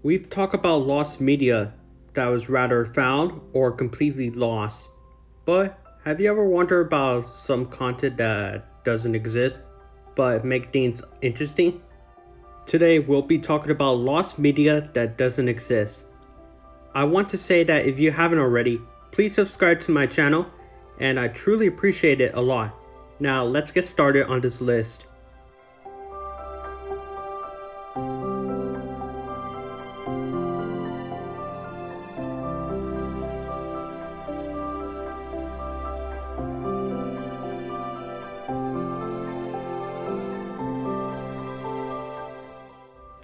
We've talked about lost media that was rather found or completely lost. But have you ever wondered about some content that doesn't exist but make things interesting? Today we'll be talking about lost media that doesn't exist. I want to say that if you haven't already, please subscribe to my channel and I truly appreciate it a lot. Now let's get started on this list.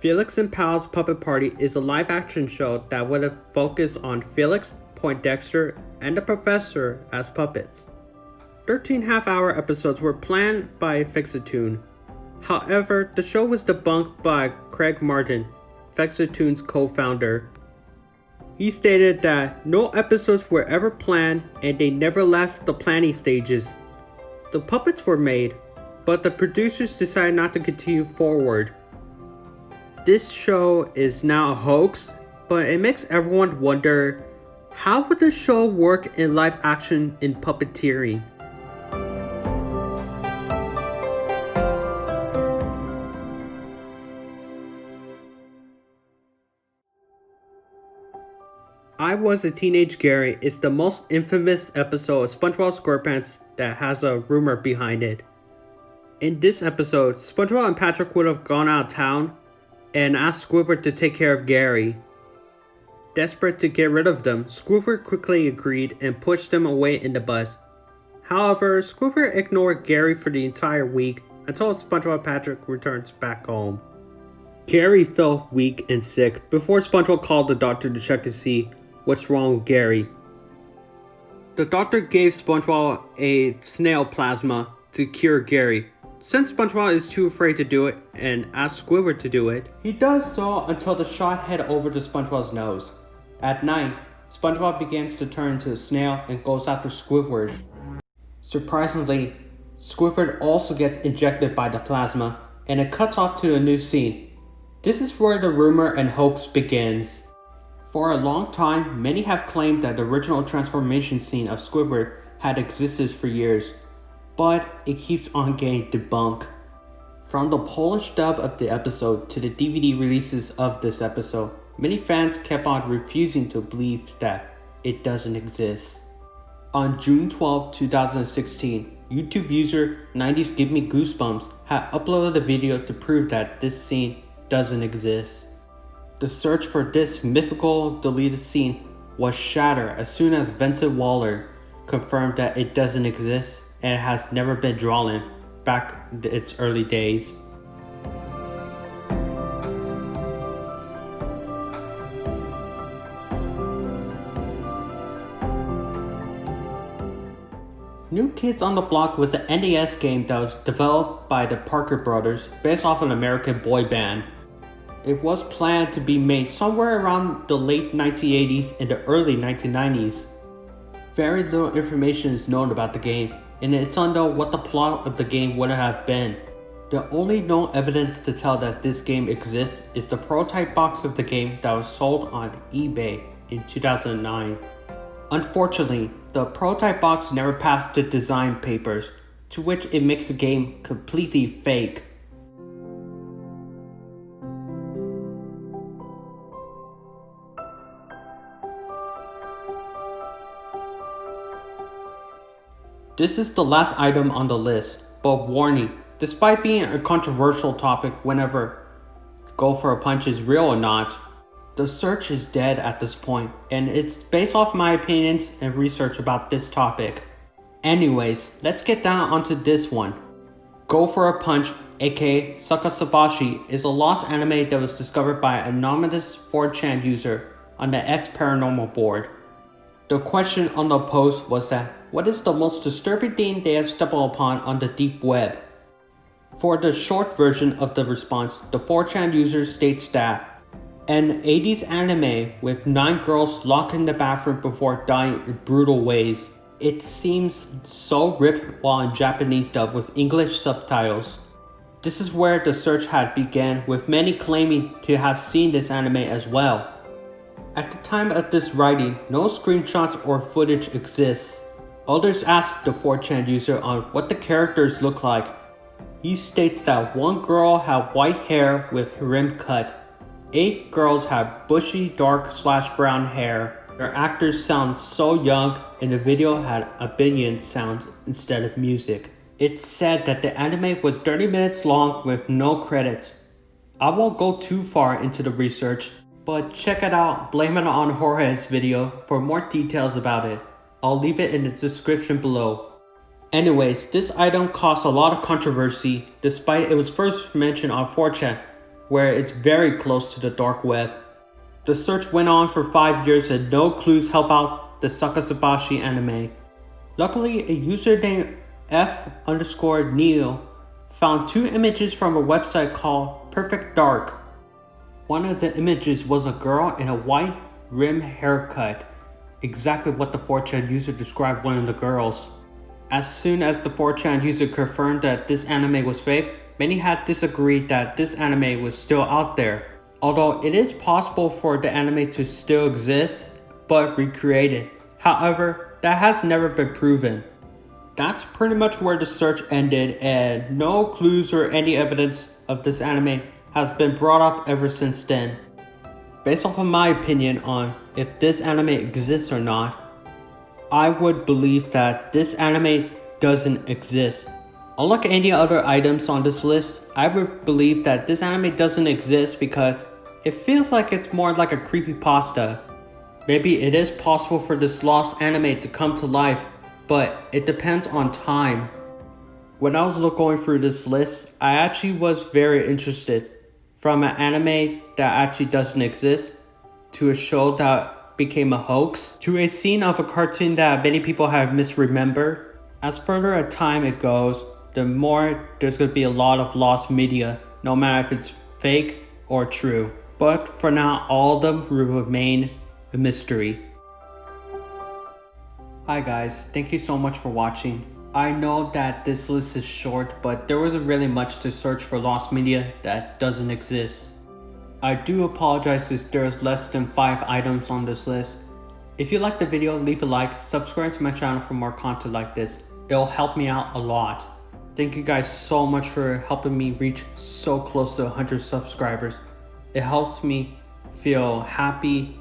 Felix and Pal's Puppet Party is a live-action show that would have focused on Felix, Poindexter, and the Professor as puppets. 13 half-hour episodes were planned by Fixatoon. However, the show was debunked by Craig Martin, Fixatoon's co-founder. He stated that no episodes were ever planned and they never left the planning stages. The puppets were made, but the producers decided not to continue forward. This show is now a hoax, but it makes everyone wonder, how would the show work in live action in puppeteering? I Was a Teenage Gary is the most infamous episode of SpongeBob SquarePants that has a rumor behind it. In this episode, SpongeBob and Patrick would have gone out of town and asked Squidward to take care of Gary. Desperate to get rid of them, Squidward quickly agreed and pushed them away in the bus. However, Squidward ignored Gary for the entire week until SpongeBob and Patrick returns back home. Gary felt weak and sick before SpongeBob called the doctor to check to see what's wrong with Gary. The doctor gave SpongeBob a snail plasma to cure Gary. Since SpongeBob is too afraid to do it and asks Squidward to do it, he does so until the shot head over to SpongeBob's nose. At night, SpongeBob begins to turn into a snail and goes after Squidward. Surprisingly, Squidward also gets injected by the plasma and it cuts off to a new scene. This is where the rumor and hoax begins. For a long time, many have claimed that the original transformation scene of Squidward had existed for years, but it keeps on getting debunked. From the Polish dub of the episode to the DVD releases of this episode, many fans kept on refusing to believe that it doesn't exist. On June 12, 2016, YouTube user 90s Give Me Goosebumps had uploaded a video to prove that this scene doesn't exist. The search for this mythical deleted scene was shattered as soon as Vincent Waller confirmed that it doesn't exist and it has never been drawn back in its early days. New Kids on the Block was an NES game that was developed by the Parker brothers based off an American boy band. It was planned to be made somewhere around the late 1980s and the early 1990s. Very little information is known about the game, and it's unknown what the plot of the game would have been. The only known evidence to tell that this game exists is the prototype box of the game that was sold on eBay in 2009. Unfortunately, the prototype box never passed the design papers, to which it makes the game completely fake. This is the last item on the list, but warning, despite being a controversial topic whenever Go for a Punch is real or not, the search is dead at this point, and it's based off my opinions and research about this topic. Anyways, let's get down onto this one. Go for a Punch, aka Sakasabashi, is a lost anime that was discovered by an anonymous 4chan user on the X Paranormal board. The question on the post was that, what is the most disturbing thing they have stumbled upon on the deep web? For the short version of the response, the 4chan user states that an 80s anime with 9 girls locked in the bathroom before dying in brutal ways. It seems so ripped while in Japanese dub with English subtitles. This is where the search had began, with many claiming to have seen this anime as well. At the time of this writing, no screenshots or footage exists. Others asked the 4chan user on what the characters look like. He states that one girl had white hair with rim cut. 8 girls had bushy dark/brown hair. Their actors sound so young, and the video had a billion sounds instead of music. It's said that the anime was 30 minutes long with no credits. I won't go too far into the research, but check it out, Blame It on Jorge's video for more details about it. I'll leave it in the description below. Anyways, this item caused a lot of controversy despite it was first mentioned on 4chan, where it's very close to the dark web. The search went on for 5 years and no clues help out the Sakazubashi anime. Luckily, a user named F_Neil found 2 images from a website called Perfect Dark. One of the images was a girl in a white rim haircut, exactly what the 4chan user described one of the girls. As soon as the 4chan user confirmed that this anime was fake, many had disagreed that this anime was still out there. Although it is possible for the anime to still exist, but recreated. However, that has never been proven. That's pretty much where the search ended, and no clues or any evidence of this anime has been brought up ever since then. Based off of my opinion on if this anime exists or not, I would believe that this anime doesn't exist. Unlike any other items on this list, I would believe that this anime doesn't exist because it feels like it's more like a creepypasta. Maybe it is possible for this lost anime to come to life, but it depends on time. When I was going through this list, I actually was very interested. From an anime that actually doesn't exist, to a show that became a hoax, to a scene of a cartoon that many people have misremembered. As further as time it goes, the more there's going to be a lot of lost media, no matter if it's fake or true. But for now, all of them will remain a mystery. Hi guys, thank you so much for watching. I know that this list is short, but there wasn't really much to search for lost media that doesn't exist. I do apologize if there's less than 5 items on this list. If you liked the video, leave a like, subscribe to my channel for more content like this. It'll help me out a lot. Thank you guys so much for helping me reach so close to 100 subscribers. It helps me feel happy,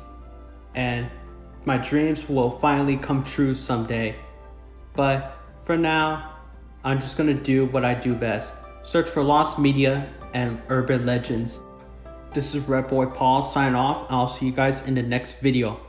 and my dreams will finally come true someday. But for now, I'm just gonna do what I do best. Search for lost media and urban legends. This is RedBoiPaul signing off, and I'll see you guys in the next video.